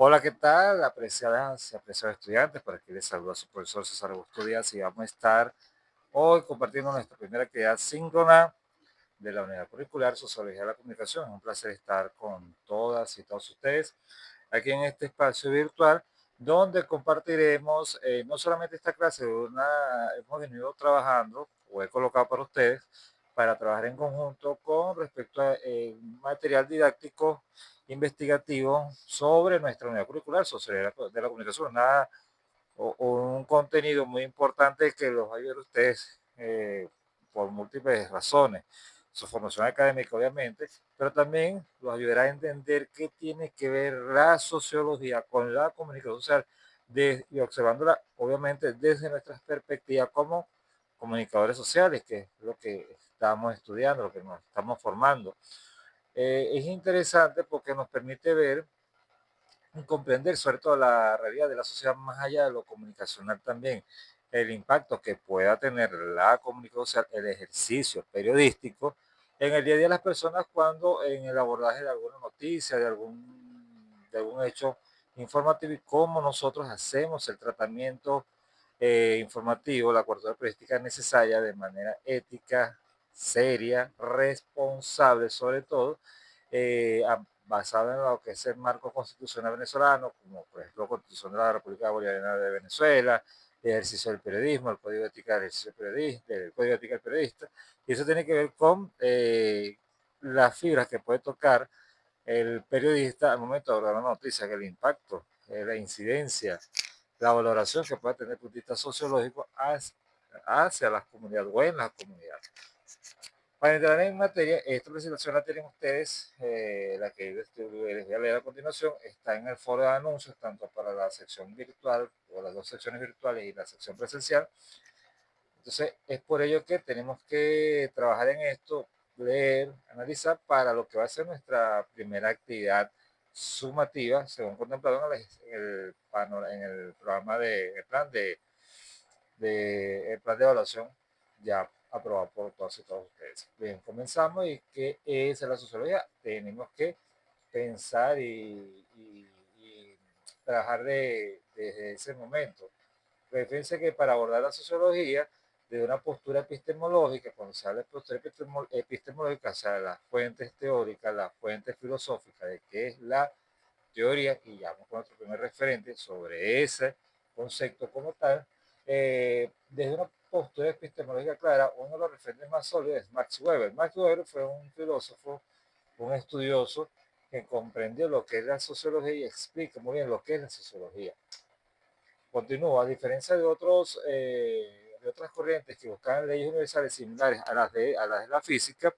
Hola, ¿qué tal? Apreciadas y apreciados estudiantes, por aquí les saluda su profesor César Augusto Díaz y vamos a estar hoy compartiendo nuestra primera actividad síncrona de la unidad curricular Sociología de la Comunicación. Es un placer estar con todas y todos ustedes aquí en este espacio virtual donde compartiremos no solamente esta clase, hemos venido trabajando o he colocado para ustedes para trabajar en conjunto con respecto a material didáctico investigativo sobre nuestra unidad curricular, sociología de la comunicación, o un contenido muy importante que los va a ayudar a ustedes por múltiples razones. Su formación académica, obviamente, pero también los ayudará a entender qué tiene que ver la sociología con la comunicación social y observándola, obviamente, desde nuestras perspectivas como comunicadores sociales, que es lo que estamos estudiando, lo que nos estamos formando. Es interesante porque nos permite ver y comprender sobre todo la realidad de la sociedad más allá de lo comunicacional también, el impacto que pueda tener la comunicación social, el ejercicio periodístico en el día a día de las personas cuando en el abordaje de alguna noticia, de algún hecho informativo y cómo nosotros hacemos el tratamiento informativo, la cobertura periodística necesaria de manera ética, seria, responsable sobre todo, basado en lo que es el marco constitucional venezolano, como por ejemplo la Constitución de la República Bolivariana de Venezuela, el ejercicio del periodismo, el Código de Ética del ejercicio periodista, el Código de Ética del periodista, y eso tiene que ver con las fibras que puede tocar el periodista al momento de abordar una noticia, que el impacto, la incidencia, la valoración que puede tener el punto de vista sociológico hacia las comunidades o en las comunidades. Para entrar en materia, esta presentación la tienen ustedes, la que les voy a leer a continuación, está en el foro de anuncios, tanto para la sección virtual o las dos secciones virtuales y la sección presencial. Entonces, es por ello que tenemos que trabajar en esto, leer, analizar para lo que va a ser nuestra primera actividad sumativa, según contemplado en el programa el plan de evaluación ya aprobado por todos y todos ustedes. Bien, comenzamos. ¿Y qué es la sociología? Tenemos que pensar y trabajar desde ese momento. Pues fíjense que para abordar la sociología, de una postura epistemológica, cuando se habla de postura epistemológica, o sea, las fuentes teóricas, las fuentes filosóficas de qué es la teoría, y ya vamos con nuestro primer referente sobre ese concepto como tal, desde una postura epistemológica clara, uno de los referentes más sólidos es Max Weber. Max Weber fue un filósofo, un estudioso que comprendió lo que es la sociología y explica muy bien lo que es la sociología. Continúa, a diferencia de otras corrientes que buscan leyes universales similares a las de la física,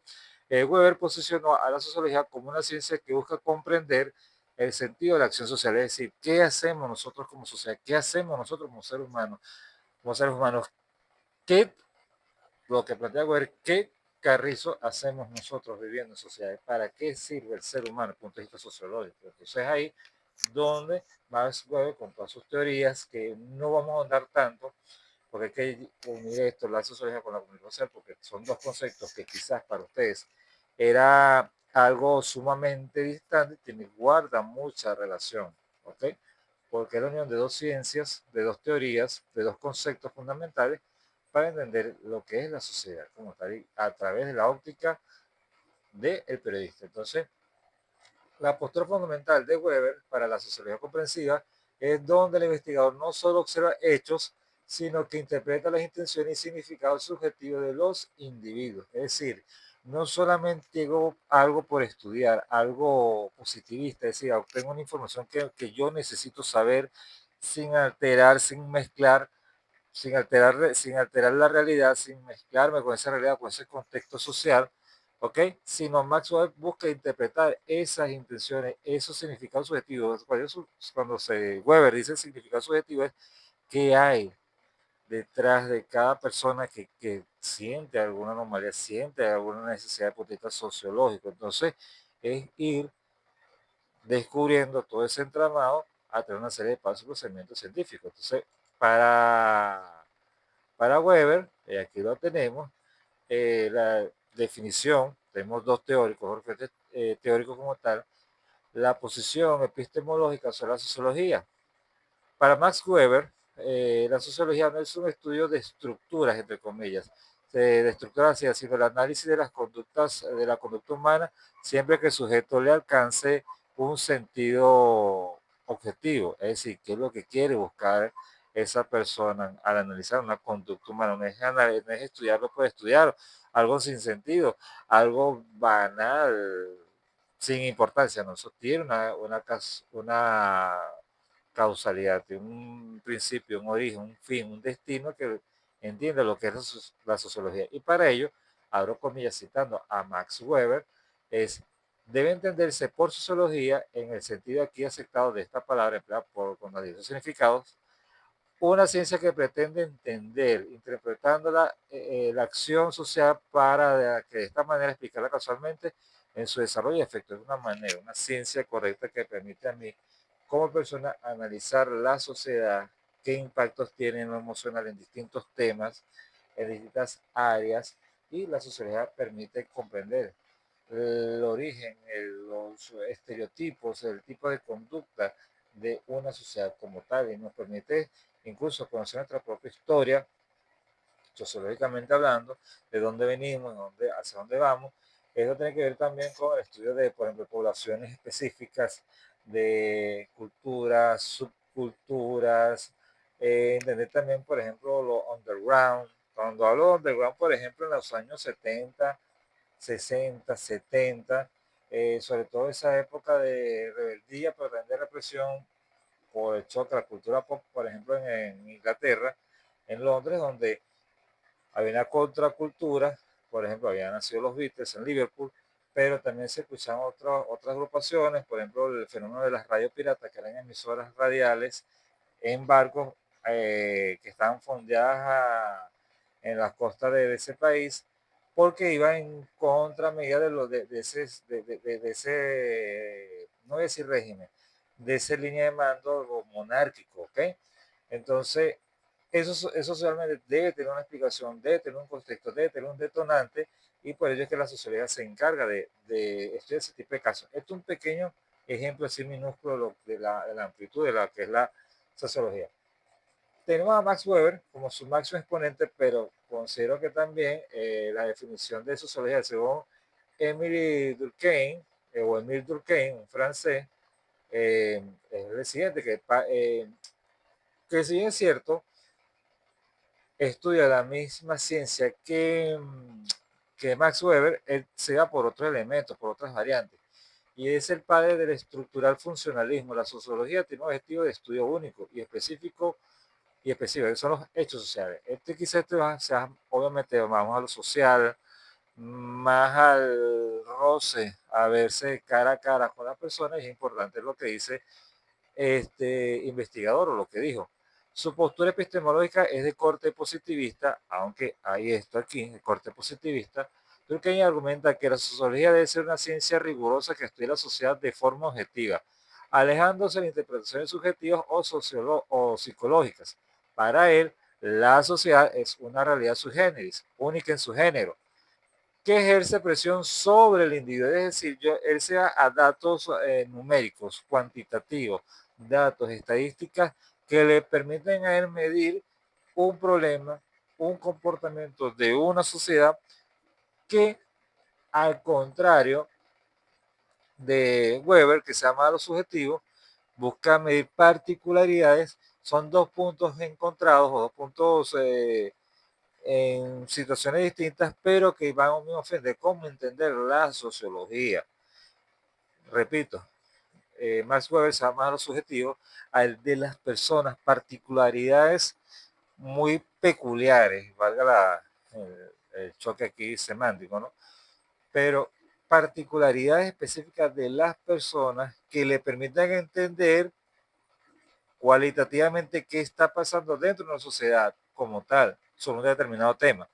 Weber posicionó a la sociología como una ciencia que busca comprender el sentido de la acción social, es decir, qué hacemos nosotros como sociedad, qué hacemos nosotros como seres humanos, qué, lo que plantea Weber, qué carrizo hacemos nosotros viviendo en sociedad, para qué sirve el ser humano desde el punto de vista sociológico. Entonces ahí donde Max Weber, con todas sus teorías, que no vamos a ahondar tanto, porque hay que unir esto, la sociología con la comunicación social, porque son dos conceptos que quizás para ustedes era algo sumamente distante, guarda mucha relación, ¿ok? Porque es la unión de dos ciencias, de dos teorías, de dos conceptos fundamentales para entender lo que es la sociedad como tal, a través de la óptica del periodista. Entonces, la postura fundamental de Weber para la sociología comprensiva es donde el investigador no solo observa hechos, sino que interpreta las intenciones y significados subjetivos de los individuos. Es decir, no solamente digo algo por estudiar, algo positivista, es decir, obtengo una información que yo necesito saber sin alterar, sin mezclar, sin alterar la realidad, sin mezclarme con esa realidad, con ese contexto social, ¿ok? Sino Maxwell busca interpretar esas intenciones, esos significados subjetivos. Cuando Weber dice significado subjetivo es qué hay detrás de cada persona que siente alguna anomalía, siente alguna necesidad de punto de vista sociológico. Entonces, es ir descubriendo todo ese entramado a través de una serie de pasos y procedimientos científicos. Entonces, para Weber, aquí lo tenemos, la definición, tenemos dos teóricos, teóricos como tal, la posición epistemológica sobre la sociología. Para Max Weber, la sociología no es un estudio de estructuras, entre comillas, de estructuras, sino el análisis de las conductas, de la conducta humana, siempre que el sujeto le alcance un sentido objetivo, es decir, qué es lo que quiere buscar esa persona al analizar una conducta humana. No es estudiarlo por estudiar, algo sin sentido, algo banal, sin importancia, no, eso tiene una causalidad, tiene un principio, un origen, un fin, un destino que entiende lo que es la sociología. Y para ello, abro comillas citando a Max Weber, es debe entenderse por sociología en el sentido aquí aceptado de esta palabra empleada con los diversos significados, una ciencia que pretende entender, interpretándola, la acción social para que de esta manera explicarla casualmente en su desarrollo y efecto. Es una manera, una ciencia correcta que permite a mí, como persona, analizar la sociedad, qué impactos tiene en lo emocional en distintos temas, en distintas áreas, y la sociedad permite comprender el origen, los estereotipos, el tipo de conducta de una sociedad como tal, y nos permite incluso conocer nuestra propia historia, sociológicamente hablando, de dónde venimos, hacia dónde vamos. Eso tiene que ver también con el estudio de, por ejemplo, poblaciones específicas, de culturas, subculturas, entender también, por ejemplo, lo underground. Cuando hablo de underground, por ejemplo, en los años 70, 60, 70, sobre todo esa época de rebeldía, pero también de represión por el choque a la cultura pop, por ejemplo, en Inglaterra, en Londres, donde había una contracultura, por ejemplo, habían nacido los Beatles en Liverpool, pero también se escuchaban otras agrupaciones, por ejemplo, el fenómeno de las radios piratas, que eran emisoras radiales en barcos que estaban fondeadas en las costas de ese país, porque iba en contra medida de ese, no voy a decir régimen, de esa línea de mando monárquico, ¿ok? Entonces, eso realmente debe tener una explicación, debe tener un contexto, debe tener un detonante, y por ello es que la sociología se encarga de estudiar ese tipo de casos. Esto es un pequeño ejemplo así minúsculo de la amplitud de la que es la sociología. Tenemos a Max Weber como su máximo exponente, pero considero que también la definición de sociología según Emily Durkheim, o Emile Durkheim, un francés, es el siguiente, que si bien es cierto, estudia la misma ciencia que Max Weber, él se va por otros elementos, por otras variantes. Y es el padre del estructural funcionalismo. La sociología tiene un objetivo de estudio único y específico, que son los hechos sociales. Quizás sea obviamente vamos a lo social, más al roce, a verse cara a cara con la persona, y es importante lo que dice este investigador o lo que dijo. Su postura epistemológica es de corte positivista, aunque hay esto aquí, de corte positivista. Durkheim argumenta que la sociología debe ser una ciencia rigurosa que estudie la sociedad de forma objetiva, alejándose de interpretaciones subjetivas o psicológicas. Para él, la sociedad es una realidad sui generis, única en su género, que ejerce presión sobre el individuo, es decir, él se da a datos numéricos, cuantitativos, datos, estadísticas que le permiten a él medir un problema, un comportamiento de una sociedad que, al contrario de Weber, que se llama lo subjetivo, busca medir particularidades. Son dos puntos encontrados o dos puntos en situaciones distintas, pero que van a un mismo fin de cómo entender la sociología. Repito, Max Weber se llama a lo subjetivo, al de las personas, particularidades muy peculiares, valga el choque aquí semántico, ¿no? Pero particularidades específicas de las personas que le permitan entender cualitativamente qué está pasando dentro de una sociedad como tal sobre un determinado tema.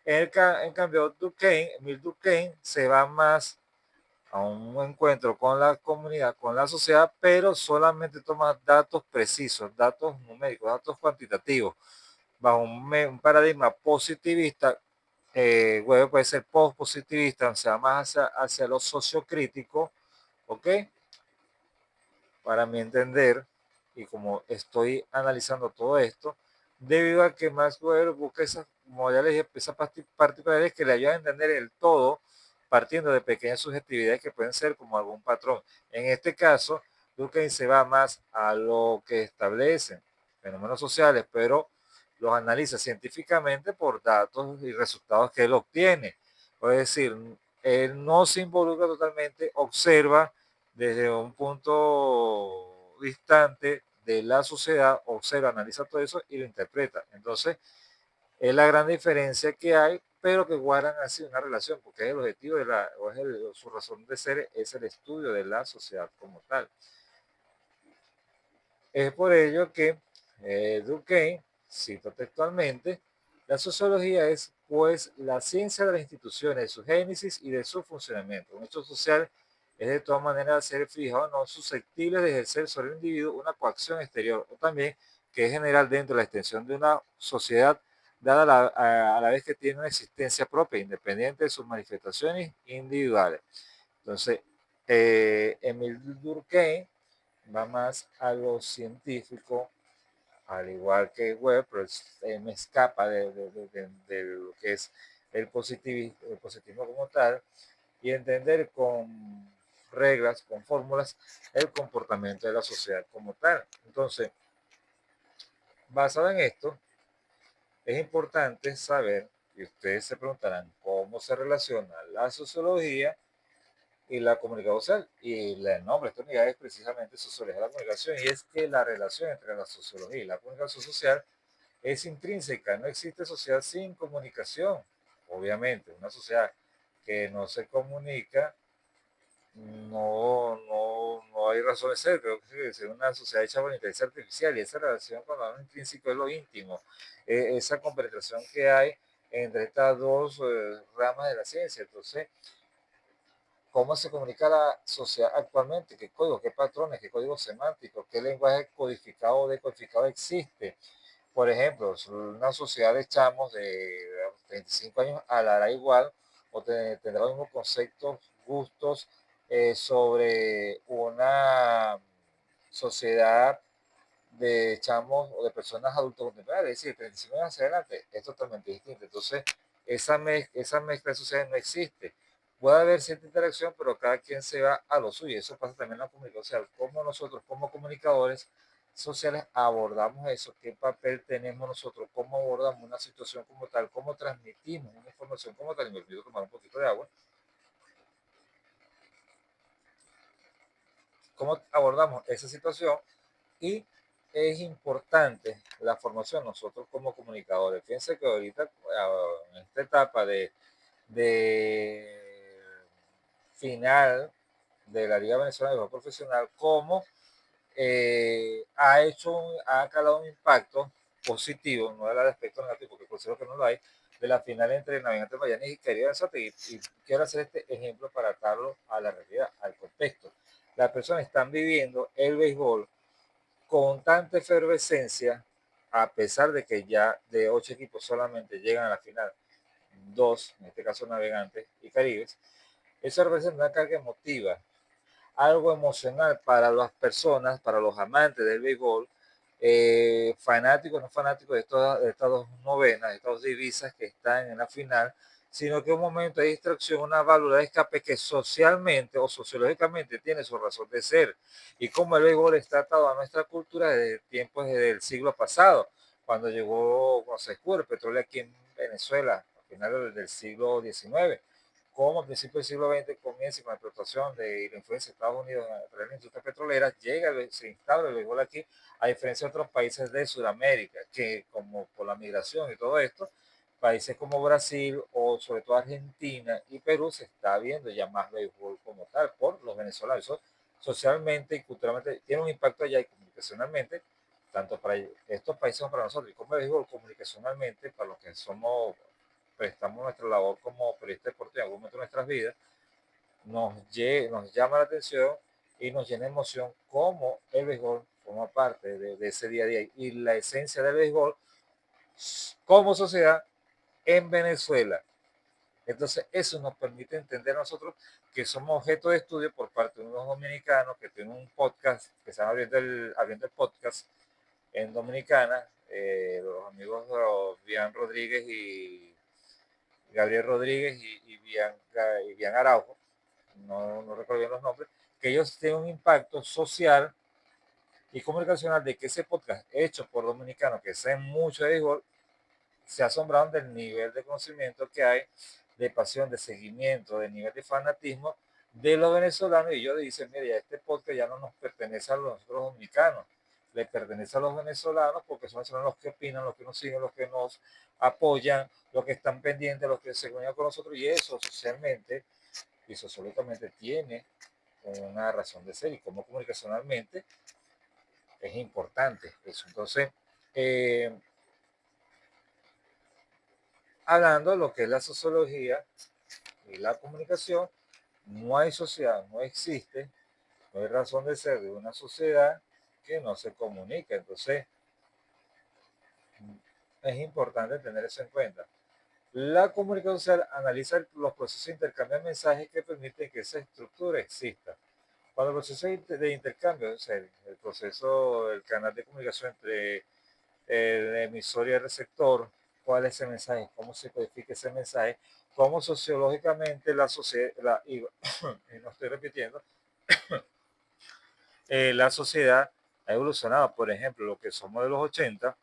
En cambio, Emile Durkheim se va más a un encuentro con la comunidad, con la sociedad, pero solamente toma datos precisos, datos numéricos, datos cuantitativos, bajo un paradigma positivista. Weber puede ser post-positivista, o sea, más hacia lo sociocrítico, ¿ok? para mi entender, y como estoy analizando todo esto, debido a que Maxwell busca esas, como ya les dije, esas particularidades que le ayudan a entender el todo, partiendo de pequeñas subjetividades que pueden ser como algún patrón. En este caso, Durkheim se va más a lo que establecen fenómenos sociales, pero los analiza científicamente por datos y resultados que él obtiene. Es decir, él no se involucra totalmente, observa desde un punto distante de la sociedad, observa, analiza todo eso y lo interpreta. Entonces, es la gran diferencia que hay, pero que guardan así una relación, porque es el objetivo de su razón de ser es el estudio de la sociedad como tal. Es por ello que Durkheim, cito textualmente, la sociología es pues la ciencia de las instituciones, de su génesis y de su funcionamiento. Un hecho social es de todas maneras ser fijado, no susceptible de ejercer sobre el individuo una coacción exterior, o también que es general dentro de la extensión de una sociedad, dada a la vez que tiene una existencia propia, independiente de sus manifestaciones individuales. Entonces, Emile Durkheim va más a lo científico, al igual que Webb, pero me escapa de lo que es el positivismo como tal, y entender con reglas, con fórmulas, el comportamiento de la sociedad como tal. Entonces, basado en esto, es importante saber, y ustedes se preguntarán cómo se relaciona la sociología y la comunicación social. Y el nombre de esta unidad es precisamente sociología de la comunicación, y es que la relación entre la sociología y la comunicación social es intrínseca. No existe sociedad sin comunicación. Obviamente, una sociedad que no se comunica, no hay razón de ser. Creo que es una sociedad hecha por inteligencia artificial, y esa relación con lo intrínseco es lo íntimo. Esa compenetración que hay entre estas dos ramas de la ciencia. Entonces, cómo se comunica la sociedad actualmente, qué códigos, qué patrones, qué códigos semánticos, qué lenguaje codificado o decodificado existe. Por ejemplo, una sociedad de chamos de 35 años hablará igual o tendrá los mismos conceptos, gustos sobre una sociedad de chamos o de personas adultos contemporáneos, es decir, 35 años hacia adelante, es totalmente distinto. Entonces, esa mezcla de sociedades no existe. Puede haber cierta interacción, pero cada quien se va a lo suyo. Eso pasa también en la comunicación. O sea, cómo nosotros, como comunicadores sociales, abordamos eso, qué papel tenemos nosotros, cómo abordamos una situación como tal, cómo transmitimos una información como tal. Y me olvido tomar un poquito de agua. Cómo abordamos esa situación. Y es importante la formación nosotros como comunicadores. Fíjense que ahorita, en esta etapa de final de la Liga Venezolana de Béisbol Profesional, cómo ha calado un impacto positivo, no del aspecto negativo, porque considero que no lo hay, de la final entre Navegantes Magallanes y Querida Anzoátegui. Y quiero hacer este ejemplo para atarlo a la realidad, al contexto. Las personas están viviendo el béisbol con tanta efervescencia, a pesar de que ya de 8 equipos solamente llegan a la final, dos, en este caso Navegantes y Caribes, eso representa una carga emotiva, algo emocional para las personas, para los amantes del béisbol, fanáticos, no fanáticos de estas dos novenas, de estas dos divisas que están en la final, sino que un momento de distracción, una válvula de escape que socialmente o sociológicamente tiene su razón de ser. Y como el béisbol está atado a nuestra cultura desde tiempos del siglo pasado, cuando llegó, cuando se descubre el petróleo aquí en Venezuela, a finales del siglo XIX, como a principios del siglo XX comienza con la explotación de la influencia de Estados Unidos en la industria petrolera, se instala el béisbol aquí, a diferencia de otros países de Sudamérica, que como por la migración y todo esto, países como Brasil o sobre todo Argentina y Perú se está viendo ya más béisbol como tal por los venezolanos. Eso socialmente y culturalmente tiene un impacto allá y comunicacionalmente, tanto para estos países como para nosotros, y como béisbol comunicacionalmente, para los que somos prestamos nuestra labor como periodistas deportivos en algún momento de nuestras vidas, nos llama la atención y nos llena de emoción cómo el béisbol forma parte de ese día a día y la esencia del béisbol como sociedad en Venezuela. Entonces, eso nos permite entender a nosotros que somos objeto de estudio por parte de unos dominicanos que tienen un podcast que se llama Abriendo el Podcast en Dominicana, los amigos de Bian Rodríguez y Gabriel Rodríguez y Bian Araujo, no recuerdo bien los nombres, que ellos tienen un impacto social y comunicacional de que ese podcast hecho por dominicanos que saben mucho de béisbol se asombraron del nivel de conocimiento que hay, de pasión, de seguimiento, de nivel de fanatismo de los venezolanos. Y ellos dicen, mire, este podcast ya no nos pertenece a nosotros dominicanos, le pertenece a los venezolanos porque son los que opinan, los que nos siguen, los que nos apoyan, los que están pendientes, los que se comunican con nosotros. Y eso socialmente y sociológicamente tiene una razón de ser y como comunicacionalmente es importante eso. Entonces, eh, hablando de lo que es la sociología y la comunicación, no hay sociedad, no existe, no hay razón de ser de una sociedad que no se comunica. Entonces, es importante tener eso en cuenta. La comunicación social analiza los procesos de intercambio de mensajes que permiten que esa estructura exista. Cuando el proceso de intercambio, o sea, el proceso, el canal de comunicación entre el emisor y el receptor, cuál es ese mensaje, cómo se codifica ese mensaje, cómo sociológicamente la sociedad, y no estoy repitiendo, la sociedad ha evolucionado. Por ejemplo, lo que somos de los 80,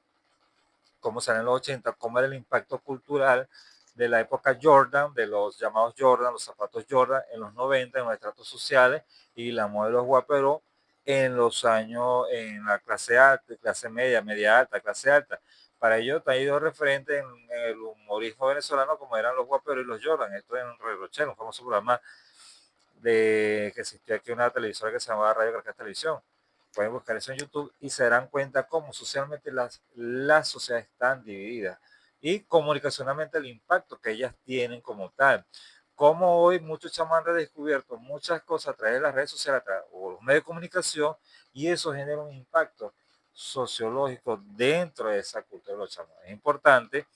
cómo salen los 80, cómo era el impacto cultural de la época Jordan, de los llamados Jordan, los zapatos Jordan en los 90, en los estratos sociales, y la moda de los guaperos en los años, en la clase alta, clase media, media alta, clase alta. Para ello ha ido referente en el humorismo venezolano como eran los guaperos y los Jordan. Esto en Rochelle, un famoso programa que existía aquí una televisora que se llamaba Radio Caracas Televisión. Pueden buscar eso en YouTube y se darán cuenta cómo socialmente las sociedades están divididas y comunicacionalmente el impacto que ellas tienen como tal. Como hoy muchos chamos han redescubierto muchas cosas a través de las redes sociales o los medios de comunicación y eso genera un impacto sociológico dentro de esa cultura de los chamos. Es importante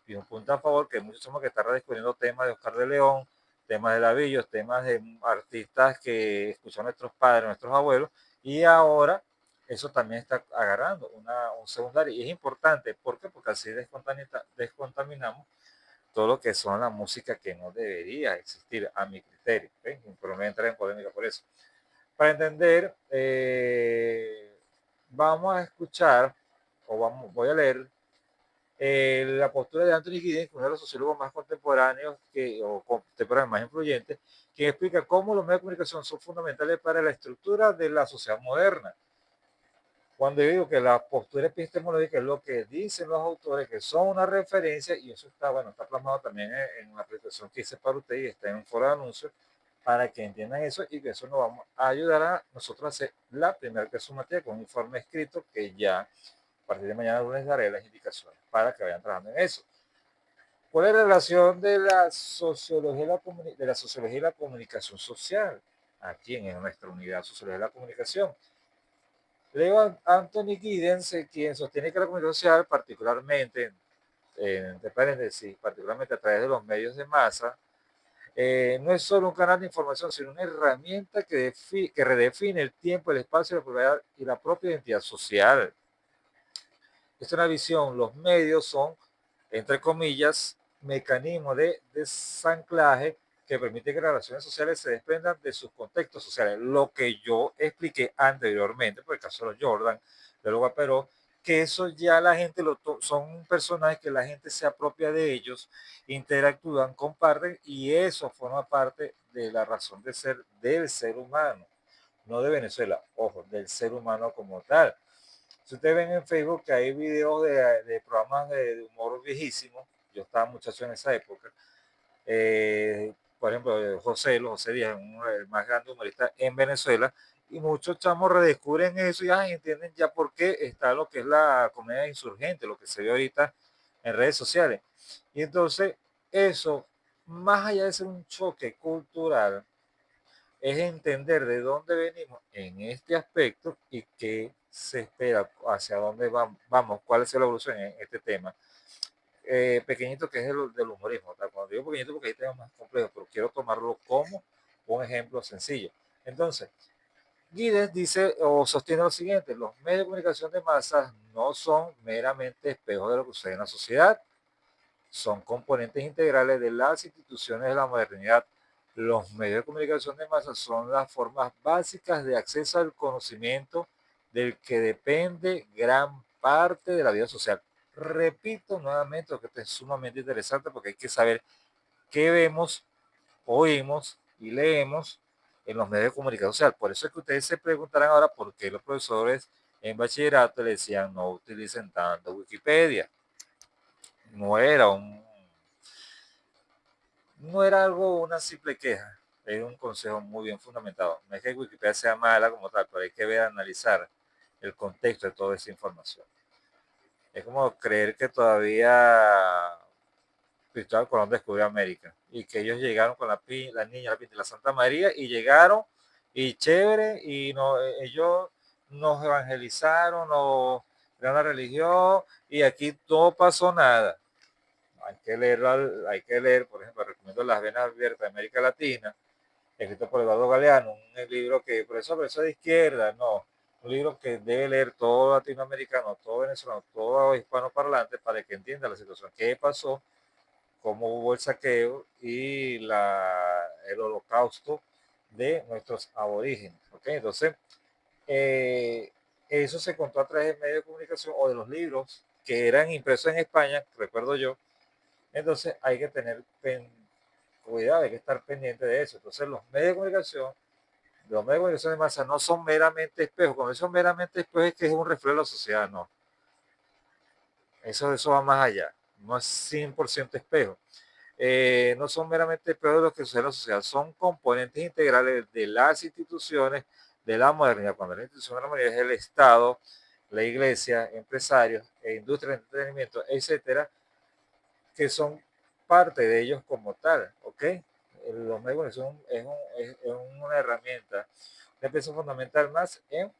y un punto a favor que muchos chamos que están redescubriendo temas de Oscar de León, temas de Lavillos, temas de artistas que escucharon nuestros padres, nuestros abuelos, y ahora eso también está agarrando un secundario. Y es importante, ¿por qué? Porque así descontaminamos todo lo que son la música que no debería existir, a mi criterio. ¿Okay? Pero no voy a entrar en polémica por eso. Para entender, vamos a escuchar, voy a leer la postura de Anthony Giddens, uno de los sociólogos más contemporáneos o contemporáneos más influyentes, que explica cómo los medios de comunicación son fundamentales para la estructura de la sociedad moderna. Cuando yo digo que la postura epistemológica es lo que dicen los autores, que son una referencia, y eso está, bueno, está plasmado también en una presentación que hice para ustedes y está en un foro de anuncios, para que entiendan eso y que eso nos vamos a ayudar a nosotros a hacer la primera materia con un informe escrito que ya a partir de mañana les daré las indicaciones para que vayan trabajando en eso. ¿Cuál es la relación de la sociología y la comunicación social? Aquí en nuestra unidad Sociología de la Comunicación. Leo Anthony Giddens, quien sostiene que la comunicación social, particularmente, entre paréntesis, particularmente a través de los medios de masa, no es solo un canal de información, sino una herramienta que redefine el tiempo, el espacio y la propia identidad social. Es una visión, los medios son, entre comillas, mecanismos de desanclaje que permiten que las relaciones sociales se desprendan de sus contextos sociales. Lo que yo expliqué anteriormente, por el caso de los Jordan, de los Guaperó, que eso ya la gente son personajes que la gente se apropia de ellos, interactúan, comparten y eso forma parte de la razón de ser del ser humano, no de Venezuela, ojo, del ser humano como tal. Si ustedes ven en Facebook que hay videos de programas de humor viejísimos, yo estaba muchacho en esa época, por ejemplo, José Díaz, el más grande humorista en Venezuela, y muchos chamos redescubren eso y entienden ya por qué está lo que es la comedia insurgente, lo que se ve ahorita en redes sociales. Y entonces, eso, más allá de ser un choque cultural, es entender de dónde venimos en este aspecto y qué se espera, hacia dónde vamos, cuál es la evolución en este tema. pequeñito que es el del humorismo. ¿Tá? Cuando digo pequeñito porque hay temas más complejos, pero quiero tomarlo como un ejemplo sencillo. Entonces, Giddens dice o sostiene lo siguiente, los medios de comunicación de masas no son meramente espejos de lo que sucede en la sociedad, son componentes integrales de las instituciones de la modernidad. Los medios de comunicación de masas son las formas básicas de acceso al conocimiento del que depende gran parte de la vida social. Repito nuevamente, lo que es sumamente interesante porque hay que saber qué vemos, oímos y leemos en los medios de comunicación social. Por eso es que ustedes se preguntarán ahora por qué los profesores en bachillerato le decían no utilicen tanto Wikipedia. No era no era algo, una simple queja, es un consejo muy bien fundamentado. No es que Wikipedia sea mala como tal, pero hay que ver, analizar el contexto de toda esa información. Es como creer que todavía Cristóbal Colón descubrió América y que ellos llegaron con la niña, la pinta y la Santa María y llegaron y chévere y no, ellos nos evangelizaron, nos crearon la religión y aquí no pasó nada. Hay que leer, por ejemplo, recomiendo Las Venas Abiertas de América Latina, escrito por Eduardo Galeano, un libro que, por eso es de izquierda, no, un libro que debe leer todo latinoamericano, todo venezolano, todo hispanoparlante para que entienda la situación, qué pasó, cómo hubo el saqueo y el holocausto de nuestros aborígenes. ¿Okay? Entonces, eh, eso se contó a través de medios de comunicación o de los libros que eran impresos en España, recuerdo yo. Entonces hay que tener cuidado, hay que estar pendiente de eso. Entonces los medios de comunicación de masa no son meramente espejos. Cuando son meramente espejos es que es un reflejo de la sociedad, no. Eso va más allá. No es 100% espejo. No son meramente espejos de lo que sucede en la sociedad, son componentes integrales de las instituciones de la modernidad. Cuando la institución de la modernidad es el Estado, la iglesia, empresarios, industria de entretenimiento, etcétera, que son parte de ellos como tal, ¿ok? Los medios es una herramienta de peso fundamental más en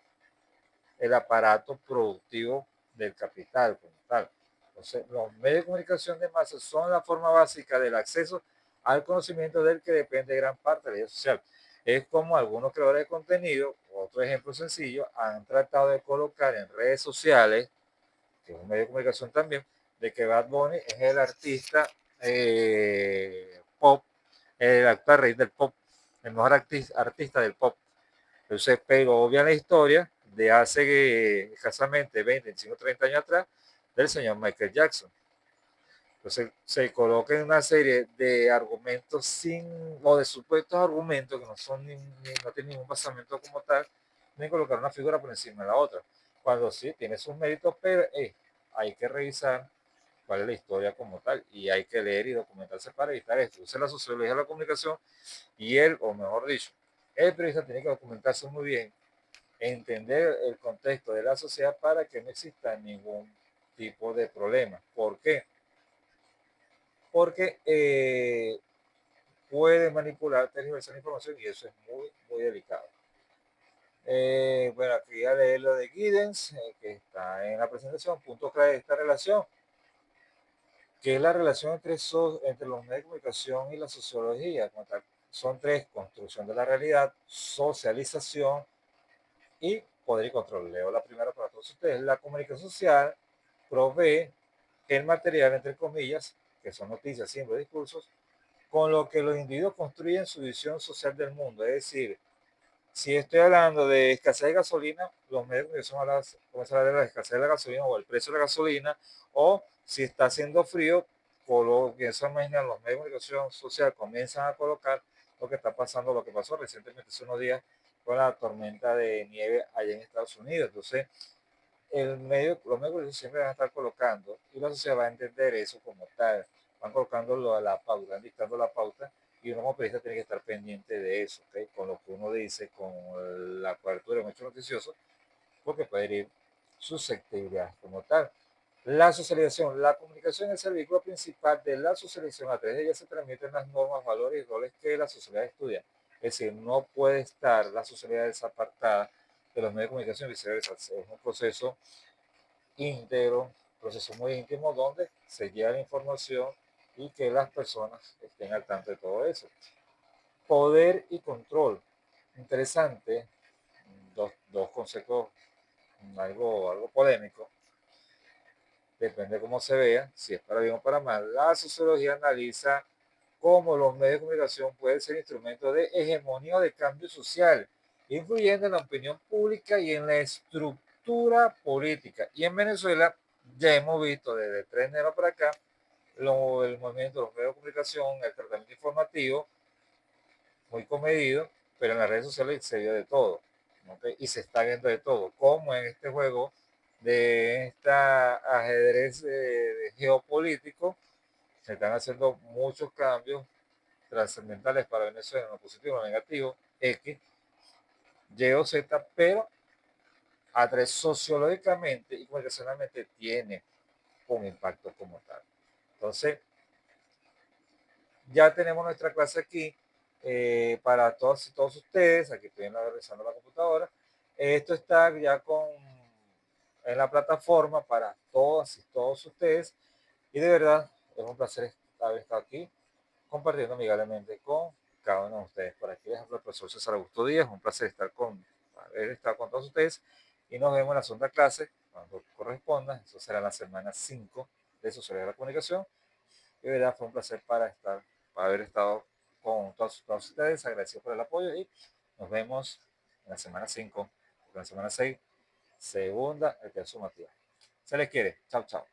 el aparato productivo del capital como tal. Entonces, los medios de comunicación de masa son la forma básica del acceso al conocimiento del que depende gran parte de la vida social. Es como algunos creadores de contenido, otro ejemplo sencillo, han tratado de colocar en redes sociales, que es un medio de comunicación también, de que Bad Bunny es el artista pop, el actual rey del pop, el mejor artista del pop. Entonces, pero obvia la historia de hace escasamente 20, 25, 30 años atrás del señor Michael Jackson. Entonces se coloca en una serie de argumentos o de supuestos argumentos que no son no tienen ningún basamento como tal, ni colocar una figura por encima de la otra. Cuando sí tiene sus méritos, pero hay que revisar cuál es la historia como tal y hay que leer y documentarse para evitar esto. Entonces la sociología de la comunicación y él, o mejor dicho, el periodista tiene que documentarse muy bien, entender el contexto de la sociedad para que no exista ningún tipo de problema. ¿Por qué? Porque puede manipular, tergiversar información y eso es muy, muy delicado. Bueno, aquí a leer lo de Giddens, que está en la presentación, punto clave de esta relación, que es la relación entre los medios de comunicación y la sociología. Son tres: construcción de la realidad, socialización y poder y control. Leo la primera para todos ustedes. La comunicación social provee el material, entre comillas, que son noticias, símbolos, discursos, con lo que los individuos construyen su visión social del mundo. Es decir, si estoy hablando de escasez de gasolina, los medios de comunicación comienzan a hablar de la escasez de la gasolina o el precio de la gasolina, o si está haciendo frío, comienzan los medios de comunicación social comienzan a colocar lo que está pasando, lo que pasó recientemente hace unos días con la tormenta de nieve allá en Estados Unidos. Entonces, los medios siempre van a estar colocando y la sociedad va a entender eso como tal. Van colocando la pauta, van dictando la pauta y uno como periodista tiene que estar pendiente de eso, ¿okay? Con lo que uno dice, con la cobertura de un hecho noticioso, porque puede herir susceptibilidad como tal. La socialización. La comunicación es el vehículo principal de la socialización. A través de ella se transmiten las normas, valores y roles que la sociedad estudia. Es decir, no puede estar la sociedad desapartada de los medios de comunicación y viceversa. Es un proceso íntegro, proceso muy íntimo donde se lleva la información y que las personas estén al tanto de todo eso. Poder y control. Interesante, dos conceptos algo polémicos, depende de cómo se vea, si es para bien o para mal. La sociología analiza cómo los medios de comunicación pueden ser instrumentos de hegemonía o de cambio social, influyendo en la opinión pública y en la estructura política. Y en Venezuela ya hemos visto desde el 3 de enero para acá el movimiento de los medios de comunicación, el tratamiento informativo, muy comedido, pero en las redes sociales se vio de todo, ¿okay? Y se está viendo de todo, como en este juego de esta ajedrez geopolítico, se están haciendo muchos cambios trascendentales para Venezuela, en lo positivo, en lo negativo, X, Y o Z, pero a tres sociológicamente y comunicacionalmente tiene un impacto como tal. Entonces, ya tenemos nuestra clase aquí para todos y todos ustedes. Aquí estoy revisando la computadora. Esto está ya en la plataforma para todas y todos ustedes. Y de verdad, es un placer haber estado aquí compartiendo amigablemente con cada uno de ustedes. Por aquí les habla el profesor César Augusto Díaz. Un placer haber estado con todos ustedes. Y nos vemos en la segunda clase, cuando corresponda. Eso será la semana 5 de Sociología de la Comunicación. De verdad fue un placer para haber estado con todos ustedes. Agradecido por el apoyo y nos vemos en la semana 5, en la semana 6, segunda, el que sumativa. Se les quiere. Chao, chao.